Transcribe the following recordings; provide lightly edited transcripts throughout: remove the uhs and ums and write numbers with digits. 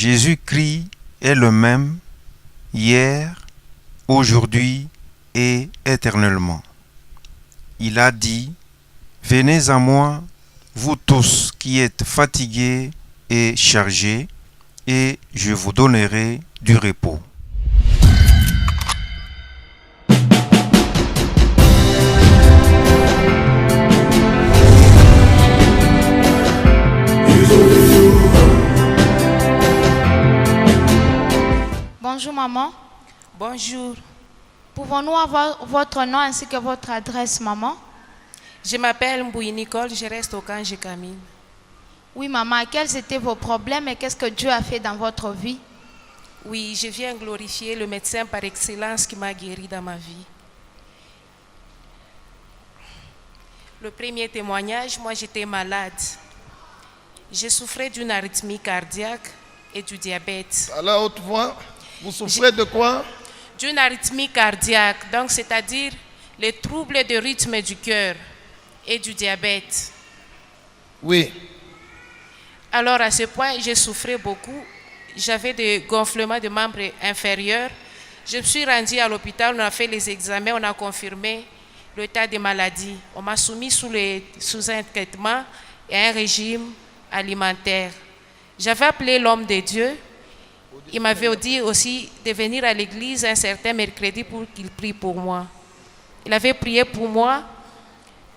Jésus-Christ est le même hier, aujourd'hui et éternellement. Il a dit, « Venez à moi, vous tous qui êtes fatigués et chargés, et je vous donnerai du repos. » Bonjour maman. Bonjour, Pouvons-nous avoir votre nom ainsi que votre adresse, maman? je m'appelle Mbouy Nicole, je reste au camp Jécamine. Oui maman, quels étaient vos problèmes et qu'est-ce que Dieu a fait dans votre vie? Oui, je viens glorifier le médecin par excellence qui m'a guéri dans ma vie. Le premier témoignage, moi j'étais malade. Je souffrais d'une arythmie cardiaque et du diabète. À la haute voix, vous souffrez de quoi? D'une arythmie cardiaque, donc c'est-à-dire les troubles de rythme du cœur et du diabète. Oui. Alors à ce point, je souffrais beaucoup. J'avais des gonflements de membres inférieurs. Je me suis rendue à l'hôpital, on a fait les examens, on a confirmé l'état de maladie. On m'a soumis sous un traitement et un régime alimentaire. J'avais appelé l'homme de Dieu. Il m'avait dit aussi de venir à l'église un certain mercredi pour qu'il prie pour moi. Il avait prié pour moi.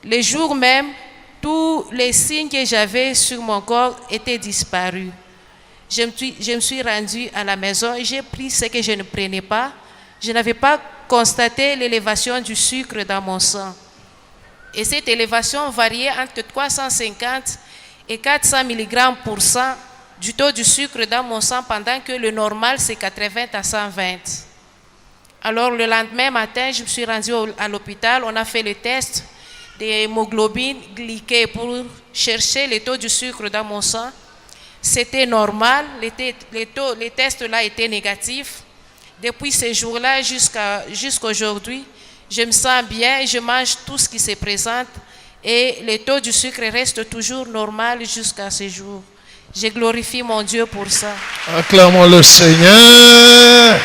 Le jour même, tous les signes que j'avais sur mon corps étaient disparus. Je me suis rendue à la maison et j'ai pris ce que je ne prenais pas. Je n'avais pas constaté l'élévation du sucre dans mon sang. Et cette élévation variait entre 350 et 400 mg pour cent du taux du sucre dans mon sang, pendant que le normal c'est 80 à 120. Alors le lendemain matin, je me suis rendue à l'hôpital, on a fait le test d'hémoglobine glyquée pour chercher le taux du sucre dans mon sang. C'était normal, les tests là étaient négatifs. Depuis ce jour-là jusqu'à aujourd'hui, je me sens bien, je mange tout ce qui se présente et le taux du sucre reste toujours normal jusqu'à ce jour. Je glorifie mon Dieu pour ça. Acclamons le Seigneur.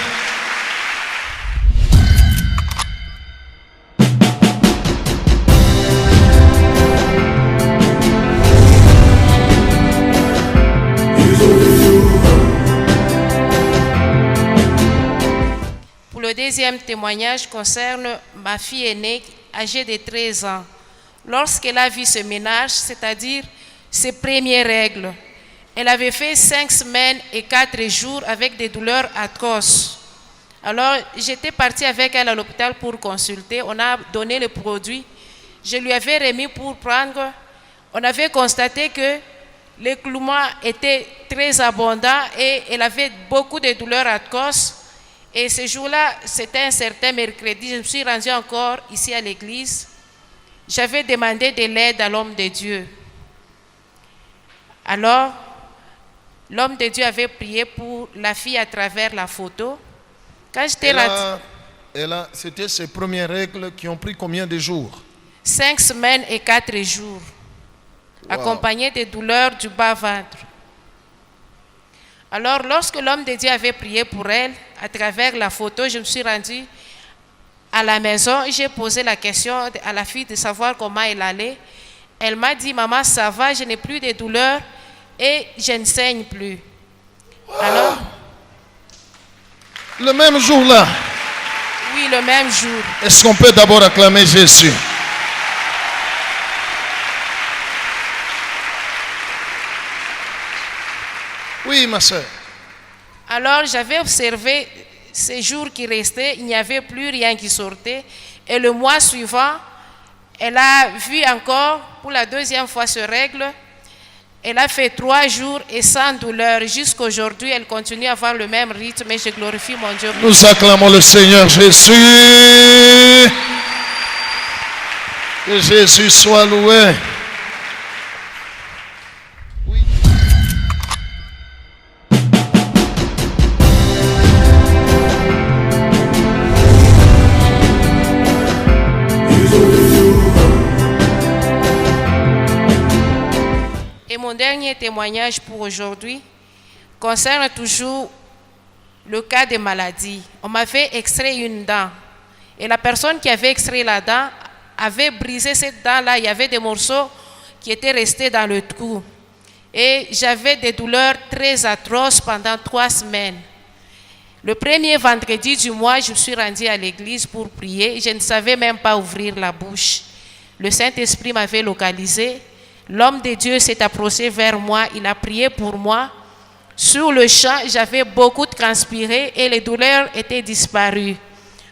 Pour le deuxième témoignage concerne ma fille aînée âgée de 13 ans. Lorsqu'elle a vu ce ménage, c'est-à-dire ses premières règles, elle avait fait 5 semaines et 4 jours avec des douleurs atroces. Alors, j'étais partie avec elle à l'hôpital pour consulter. On a donné le produit. Je lui avais remis pour prendre. On avait constaté que l'écoulement était très abondant et elle avait beaucoup de douleurs atroces. Et ce jour-là, c'était un certain mercredi. Je me suis rendue encore ici à l'église. J'avais demandé de l'aide à l'homme de Dieu. Alors, l'homme de Dieu avait prié pour la fille à travers la photo. Quand j'étais C'était ses premières règles qui ont pris combien de jours? 5 semaines et 4 jours, accompagnées de douleurs du bas-ventre. Alors, lorsque l'homme de Dieu avait prié pour elle, à travers la photo, je me suis rendue à la maison et j'ai posé la question à la fille de savoir comment elle allait. Elle m'a dit, maman, ça va, je n'ai plus de douleurs et je ne saigne plus. Alors, le même jour-là. Oui, le même jour. Est-ce qu'on peut d'abord acclamer Jésus? Oui, ma soeur. Alors, j'avais observé ces jours qui restaient, il n'y avait plus rien qui sortait. Et le mois suivant, elle a vu encore pour la deuxième fois ce règle. Elle a fait 3 jours et sans douleur. Jusqu'à aujourd'hui, elle continue à avoir le même rythme et je glorifie mon Dieu. Nous acclamons le Seigneur Jésus. Que Jésus soit loué. Et mon dernier témoignage pour aujourd'hui concerne toujours le cas de maladie. On m'avait extrait une dent. Et la personne qui avait extrait la dent avait brisé cette dent-là. Il y avait des morceaux qui étaient restés dans le trou. Et j'avais des douleurs très atroces pendant 3 semaines. Le premier vendredi du mois, je suis rendue à l'église pour prier. Je ne savais même pas ouvrir la bouche. Le Saint-Esprit m'avait localisé. L'homme de Dieu s'est approché vers moi. Il a prié pour moi. Sur le champ, j'avais beaucoup transpiré et les douleurs étaient disparues.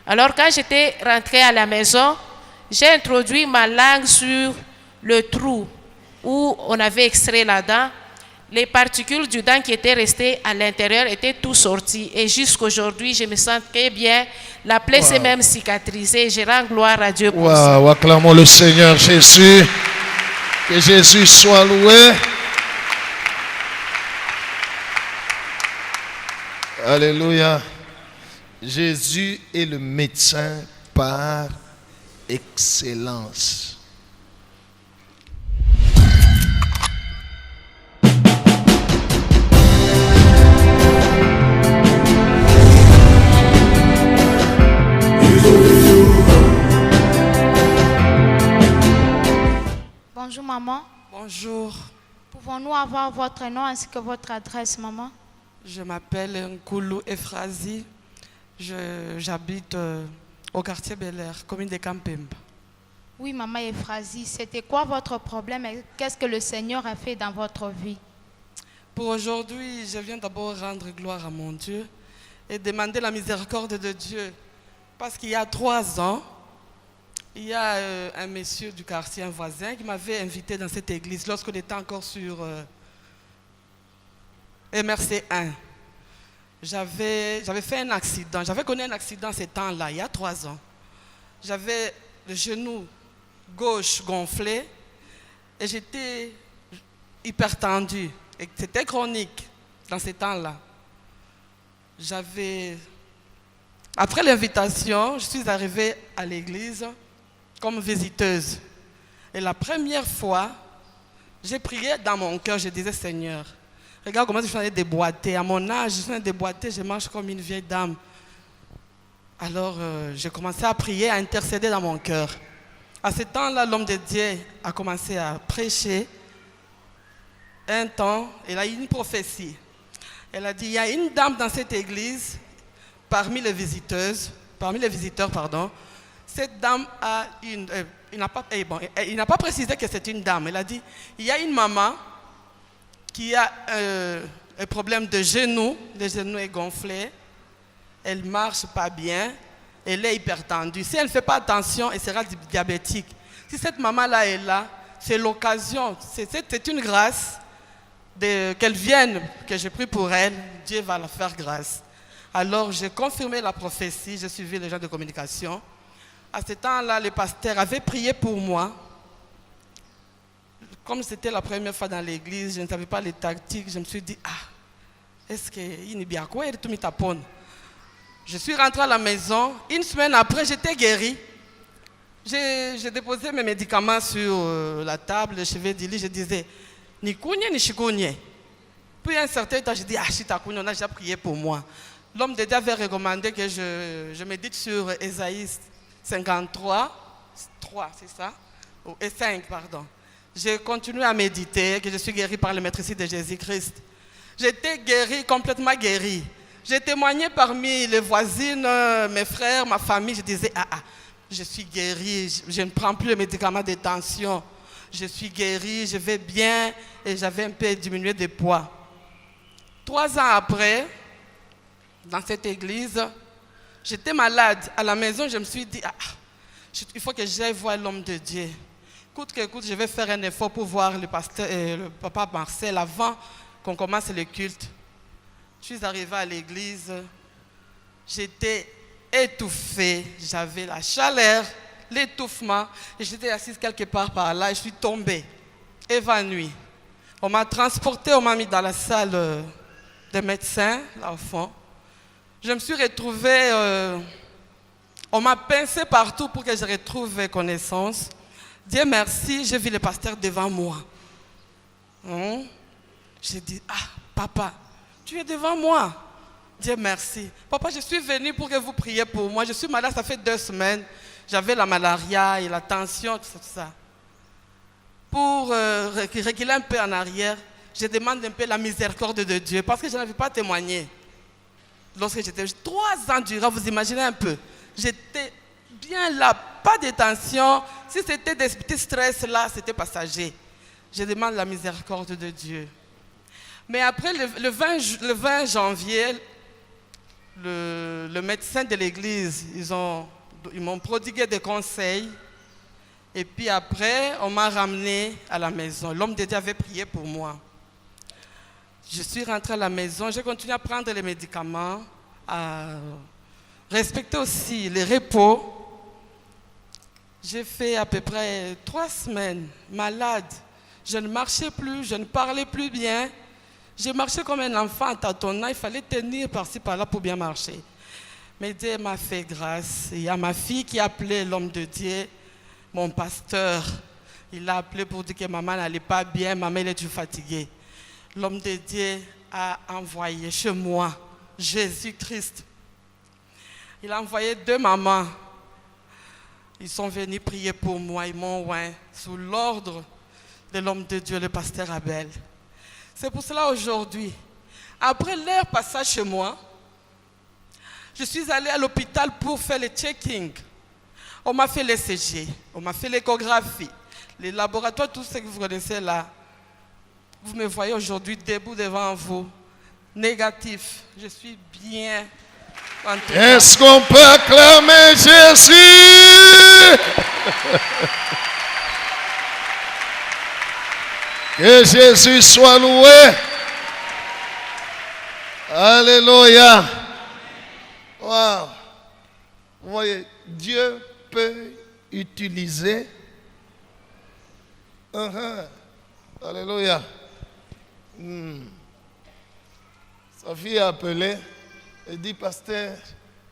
Alors quand j'étais rentrée à la maison, j'ai introduit ma langue sur le trou où on avait extrait la dent. Les particules du dent qui étaient restées à l'intérieur étaient tout sorties. Et jusqu'aujourd'hui, je me sens très bien. La plaie s'est même cicatrisée. Je rends gloire à Dieu pour ça. Acclamons le Seigneur Jésus. Que Jésus soit loué. Alléluia. Jésus est le médecin par excellence. Bonjour maman. Bonjour, Pouvons-nous avoir votre nom ainsi que votre adresse, maman? je m'appelle Nkoulou Efrazi. J'habite au quartier Bel Air, commune de Kampemba. Oui, maman Ephrasie, c'était quoi votre problème et qu'est-ce que le Seigneur a fait dans votre vie? Pour aujourd'hui, je viens d'abord rendre gloire à mon Dieu et demander la miséricorde de Dieu. Parce qu'il y a 3 ans, il y a un monsieur du quartier, un voisin, qui m'avait invité dans cette église lorsqu'on était encore sur MRC 1. J'avais fait un accident. J'avais connu un accident ces temps-là, il y a 3 ans. J'avais le genou gauche gonflé et j'étais hypertendue. Et c'était chronique dans ces temps-là. Après l'invitation, je suis arrivée à l'église comme visiteuse. Et la première fois, j'ai prié dans mon cœur, je disais, Seigneur, regarde comment je suis en train de déboîter. À mon âge, je suis en train de déboîter, je marche comme une vieille dame. Alors, j'ai commencé à prier, à intercéder dans mon cœur. À ce temps-là, l'homme de Dieu a commencé à prêcher. Un temps, elle a eu une prophétie. Elle a dit, il y a une dame dans cette église, parmi les visiteurs, cette dame a il n'a pas précisé que c'est une dame. Elle a dit, il y a une maman qui a un problème de genou, le genou est gonflé, elle ne marche pas bien, elle est hypertendue. Si elle ne fait pas attention, elle sera diabétique. Si cette maman-là est là, c'est l'occasion, c'est une grâce qu'elle vienne, que j'ai pris pour elle, Dieu va la faire grâce. Alors j'ai confirmé la prophétie, j'ai suivi les gens de communication. À ce temps-là, le pasteur avait prié pour moi. Comme c'était la première fois dans l'église, je ne savais pas les tactiques, je me suis dit, est-ce qu'il n'est bien quoi, tout tapone. Je suis rentrée à la maison, 1 semaine après, j'étais guérie. J'ai déposé mes médicaments sur la table, le chevet du lit, je disais, ni kounye ni chikounye. Puis à un certain temps, j'ai dit, chitakounye, on a déjà prié pour moi. L'homme de Dieu avait recommandé que je médite sur Ésaïe 53, 3, c'est ça? Et 5, pardon. J'ai continué à méditer, que je suis guérie par le maîtrise de Jésus-Christ. J'étais guérie, complètement guérie. J'ai témoigné parmi les voisines, mes frères, ma famille. Je disais, je suis guérie, je ne prends plus les médicaments de tension. Je suis guérie, je vais bien et j'avais un peu diminué de poids. 3 ans après, dans cette église, j'étais malade. À la maison, je me suis dit, il faut que j'aille voir l'homme de Dieu. Coûte que coûte, je vais faire un effort pour voir le pasteur, le papa Marcel avant qu'on commence le culte. Je suis arrivée à l'église, j'étais étouffée, j'avais la chaleur, l'étouffement, et j'étais assise quelque part par là, et je suis tombée, évanouie. On m'a transportée, on m'a mis dans la salle des médecins, là au fond. Je me suis retrouvée, on m'a pincé partout pour que je retrouve connaissance. Dieu merci, j'ai vu le pasteur devant moi. J'ai dit, papa, tu es devant moi. Dieu merci. Papa, je suis venu pour que vous priez pour moi. Je suis malade, ça fait 2 semaines. J'avais la malaria et la tension, tout ça. Pour reculer un peu en arrière, je demande un peu la miséricorde de Dieu parce que je n'avais pas témoigné. Lorsque j'étais 3 ans durant, vous imaginez un peu, j'étais bien là, pas de tension. Si c'était des petits stress là, c'était passager. Je demande la miséricorde de Dieu. Mais après le 20 janvier, le médecin de l'église, ils m'ont prodigué des conseils. Et puis après, on m'a ramené à la maison. L'homme de Dieu avait prié pour moi. Je suis rentrée à la maison, j'ai continué à prendre les médicaments, à respecter aussi les repos. J'ai fait à peu près 3 semaines malade. Je ne marchais plus, je ne parlais plus bien. Je marchais comme un enfant en tâtonnant, il fallait tenir par-ci par-là pour bien marcher. Mais Dieu m'a fait grâce. Il y a ma fille qui a appelé l'homme de Dieu, mon pasteur. Il l'a appelé pour dire que maman n'allait pas bien, maman elle est toujours fatiguée. L'homme de Dieu a envoyé chez moi Jésus-Christ. Il a envoyé 2 mamans. Ils sont venus prier pour moi, ils m'ont oint sous l'ordre de l'homme de Dieu, le pasteur Abel. C'est pour cela aujourd'hui, après leur passage chez moi, je suis allée à l'hôpital pour faire le checking. On m'a fait l'ECG, on m'a fait l'échographie, les laboratoires, tout ce que vous connaissez là. Vous me voyez aujourd'hui debout devant vous, négatif. Je suis bien. Est-ce qu'on peut acclamer Jésus? Que Jésus soit loué. Alléluia. Wow. Vous voyez, Dieu peut utiliser. Alléluia. Sa fille a appelé et dit, pasteur,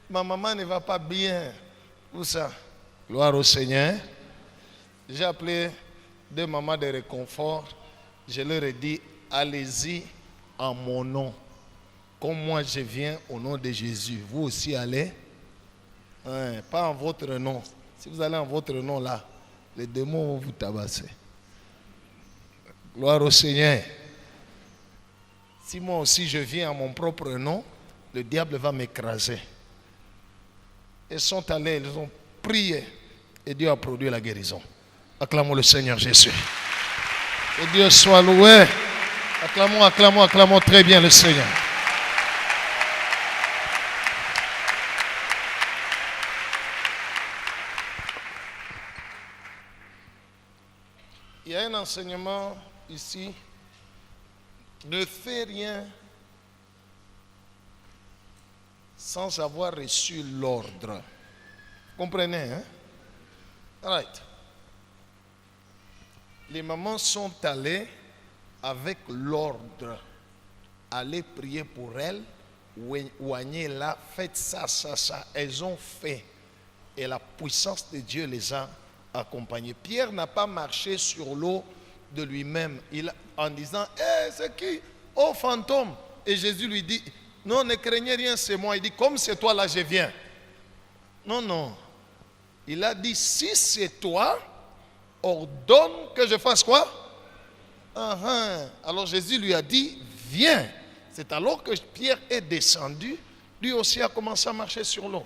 ma maman ne va pas bien. Où ça? Gloire au Seigneur. J'ai appelé 2 mamans de réconfort. Je leur ai dit, allez-y en mon nom. Comme moi je viens au nom de Jésus. Vous aussi allez. Pas en votre nom. Si vous allez en votre nom là, les démons vont vous tabasser. Gloire au Seigneur. Si moi aussi je viens à mon propre nom, le diable va m'écraser. Ils sont allés, ils ont prié et Dieu a produit la guérison. Acclamons le Seigneur Jésus. Que Dieu soit loué. Acclamons, acclamons, acclamons très bien le Seigneur. Il y a un enseignement ici. Ne fais rien sans avoir reçu l'ordre. Comprenez, hein? Right. Les mamans sont allées avec l'ordre. Allez prier pour elle, oignez-la, faites ça, ça, ça. Elles ont fait. Et la puissance de Dieu les a accompagnées. Pierre n'a pas marché sur l'eau de lui-même en disant, c'est qui? Oh, fantôme. Et Jésus lui dit, non, ne craignez rien, c'est moi. Il dit, comme c'est toi là, je viens. Non, non. Il a dit, si c'est toi, ordonne que je fasse quoi? Alors Jésus lui a dit, viens. C'est alors que Pierre est descendu, lui aussi a commencé à marcher sur l'eau.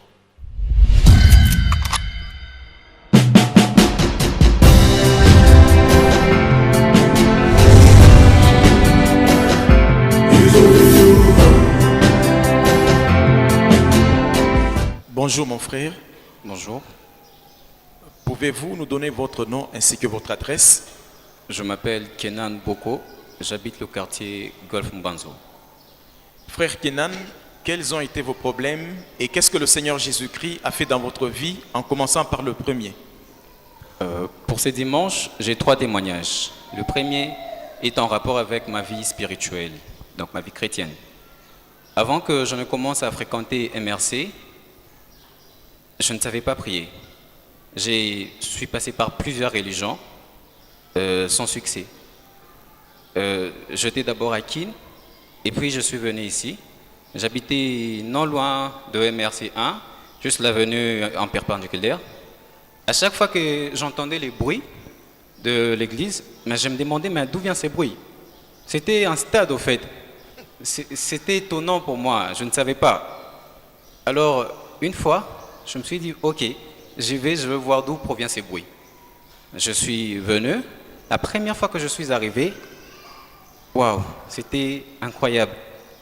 Bonjour mon frère. Bonjour, Pouvez-vous nous donner votre nom ainsi que votre adresse? je m'appelle Kenan Boko, j'habite le quartier Golf Mbanzo. Frère Kenan, quels ont été vos problèmes et qu'est-ce que le Seigneur Jésus-Christ a fait dans votre vie en commençant par le premier? Pour ce dimanche, j'ai 3 témoignages. Le premier est en rapport avec ma vie spirituelle, donc ma vie chrétienne. Avant que je ne commence à fréquenter MRC, je ne savais pas prier. Je suis passé par plusieurs religions, sans succès. J'étais d'abord à Kin, Et puis je suis venu ici. J'habitais non loin de MRC 1, juste l'avenue en perpendiculaire. À chaque fois que j'entendais les bruits de l'église, mais je me demandais mais d'où viennent ces bruits. C'était un stade au fait. C'était étonnant pour moi, je ne savais pas. Alors, une fois, je me suis dit, ok, je veux voir d'où proviennent ces bruits. Je suis venu. La première fois que je suis arrivé, waouh, c'était incroyable.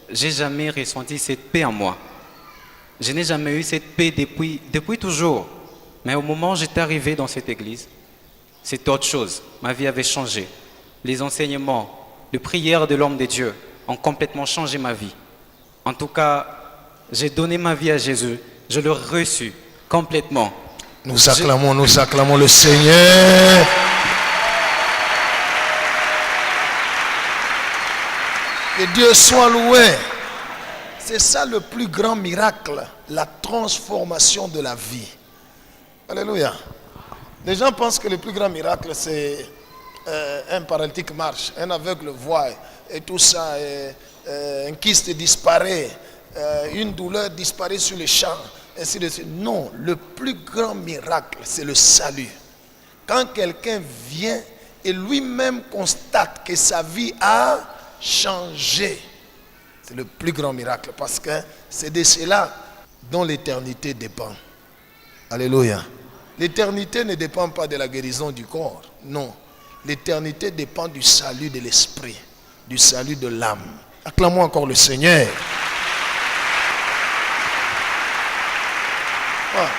J'ai jamais ressenti cette paix en moi. Je n'ai jamais eu cette paix depuis toujours. Mais au moment où j'étais arrivé dans cette église, c'était autre chose. Ma vie avait changé. Les enseignements, les prières de l'homme de Dieu ont complètement changé ma vie. En tout cas, j'ai donné ma vie à Jésus. Je l'ai reçu complètement. Nous acclamons le Seigneur. Que Dieu soit loué. C'est ça le plus grand miracle, la transformation de la vie. Alléluia. Les gens pensent que le plus grand miracle, c'est un paralytique marche, un aveugle voit et tout ça, un kyste disparaît, une douleur disparaît sur le champ, ainsi de suite. Non, le plus grand miracle, c'est le salut. Quand quelqu'un vient et lui-même constate que sa vie a changé, c'est le plus grand miracle parce que c'est de cela dont l'éternité dépend. Alléluia. L'éternité ne dépend pas de la guérison du corps, non. L'éternité dépend du salut de l'esprit, du salut de l'âme. Acclamons encore le Seigneur. Voilà.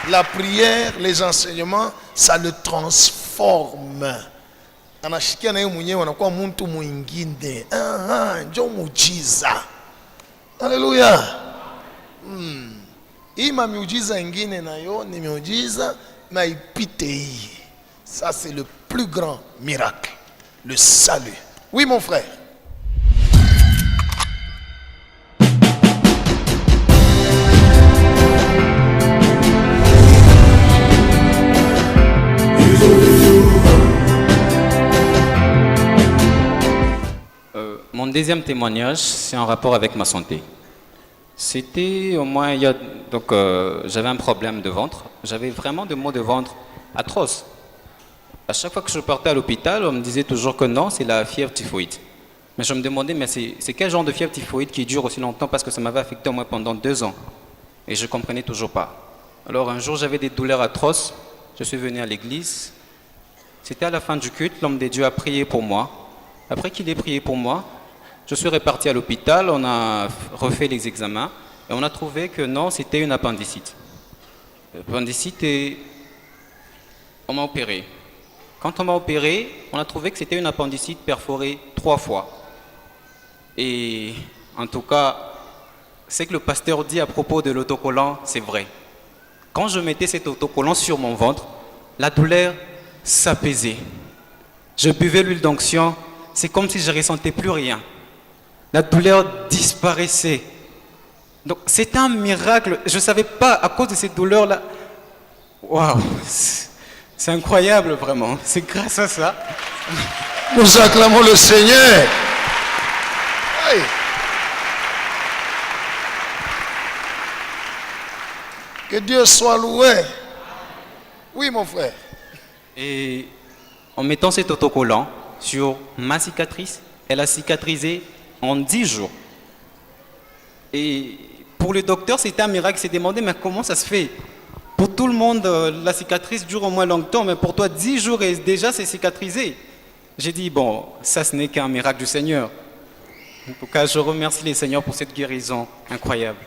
La prière, les enseignements, ça le transforme. Anashikia na yeye mwenyewe anakuwa mtu mwingine. Njoo muujiza. Haleluya. Hii miujiza ingine nayo ni miujiza na ipite hii. Ça c'est le plus grand miracle, le salut. Oui mon frère. Mon deuxième témoignage, c'est en rapport avec ma santé. C'était au moins, j'avais un problème de ventre. J'avais vraiment des maux de ventre atroces. À chaque fois que je partais à l'hôpital, on me disait toujours que non, c'est la fièvre typhoïde. Mais je me demandais, mais c'est quel genre de fièvre typhoïde qui dure aussi longtemps parce que ça m'avait affecté au moins pendant 2 ans. Et je ne comprenais toujours pas. Alors un jour, j'avais des douleurs atroces. Je suis venu à l'église. C'était à la fin du culte, l'homme de Dieu a prié pour moi. Après qu'il ait prié pour moi, je suis reparti à l'hôpital, on a refait les examens et on a trouvé que non, c'était une appendicite. L'appendicite, on m'a opéré. Quand on m'a opéré, on a trouvé que c'était une appendicite perforée 3 fois. Et en tout cas, ce que le pasteur dit à propos de l'autocollant, c'est vrai. Quand je mettais cet autocollant sur mon ventre, la douleur s'apaisait. Je buvais l'huile d'onction, c'est comme si je ne ressentais plus rien. La douleur disparaissait. Donc c'était un miracle. Je ne savais pas, à cause de cette douleur-là. Waouh, c'est incroyable vraiment. C'est grâce à ça. Nous acclamons le Seigneur. Hey. Que Dieu soit loué. Oui mon frère. Et en mettant cet autocollant sur ma cicatrice, elle a cicatrisé en 10 jours. Et pour le docteur, c'était un miracle. Il s'est demandé, mais comment ça se fait? Pour tout le monde, la cicatrice dure au moins longtemps, mais pour toi, 10 jours et déjà c'est cicatrisé. J'ai dit, bon, ça ce n'est qu'un miracle du Seigneur. En tout cas, je remercie les Seigneurs pour cette guérison incroyable.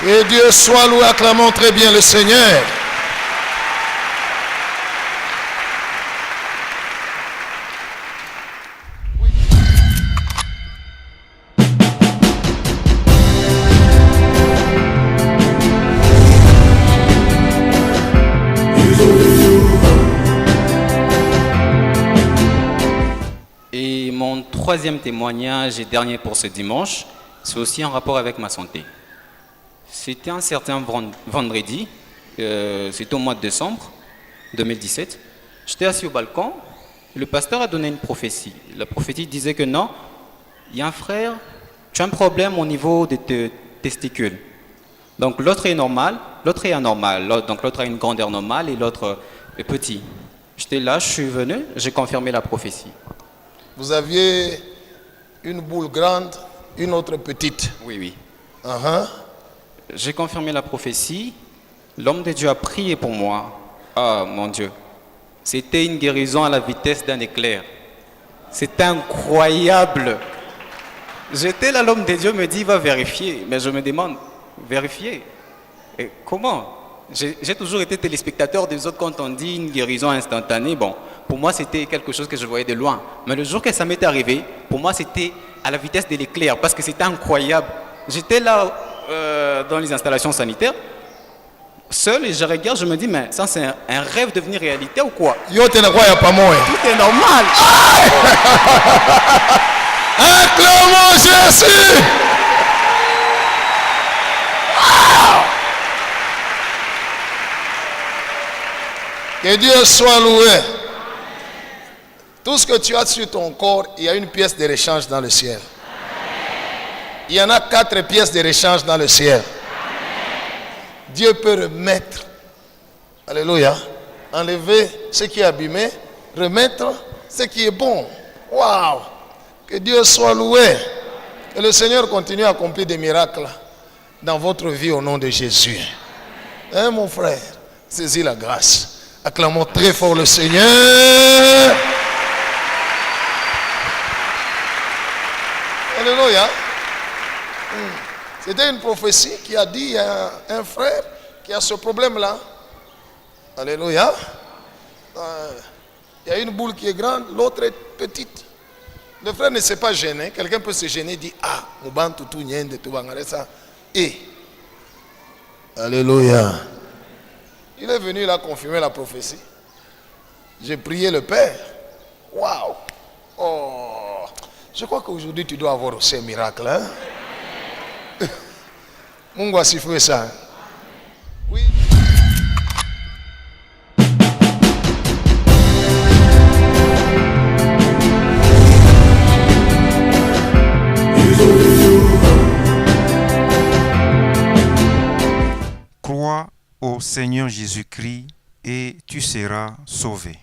Que Dieu soit loué, acclamons très bien le Seigneur. Et mon troisième témoignage et dernier pour ce dimanche, c'est aussi en rapport avec ma santé. C'était un certain vendredi, c'était au mois de décembre 2017. J'étais assis au balcon Le pasteur a donné une prophétie. La prophétie disait que non, il y a un frère, tu as un problème au niveau de tes testicules. Donc l'autre est normal, l'autre est anormal. Donc l'autre a une grandeur normale et l'autre est petit. J'étais là, je suis venu, j'ai confirmé la prophétie. Vous aviez une boule grande, une autre petite. Oui, oui. Uh-huh. J'ai confirmé la prophétie. L'homme de Dieu a prié pour moi. Ah, mon Dieu. C'était une guérison à la vitesse d'un éclair. C'était incroyable. J'étais là, l'homme de Dieu me dit, va vérifier. Mais je me demande, vérifier? Et comment? J'ai toujours été téléspectateur des autres quand on dit une guérison instantanée. Bon, pour moi, c'était quelque chose que je voyais de loin. Mais le jour que ça m'est arrivé, pour moi, c'était à la vitesse de l'éclair parce que c'était incroyable. J'étais là dans les installations sanitaires, seul, et je regarde, je me dis, mais ça, c'est un rêve devenir réalité ou quoi? Yo, tu ne crois pas moi. Tout est normal. Acclamons Jésus. Que Dieu soit loué. Tout ce que tu as sur ton corps, il y a une pièce de rechange dans le ciel. Il y en a 4 pièces de rechange dans le ciel. Dieu peut remettre. Alléluia. Enlever ce qui est abîmé, remettre ce qui est bon. Waouh. Que Dieu soit loué. Et le Seigneur continue à accomplir des miracles dans votre vie au nom de Jésus. Hein, mon frère, saisis la grâce. Acclamons très fort le Seigneur. Alléluia. C'était une prophétie qui a dit à un frère qui a ce problème-là. Alléluia. Il y a une boule qui est grande, l'autre est petite. Le frère ne s'est pas gêné. Quelqu'un peut se gêner et dire, ah, Moubantu tout nyende tout bangaresa. Et, alléluia. Il est venu, il a confirmé la prophétie. J'ai prié le Père. Waouh. Oh. Je crois qu'aujourd'hui tu dois avoir aussi un miracle. Hein? Mungu asifiwe sana. Oui. Crois au Seigneur Jésus-Christ et tu seras sauvé.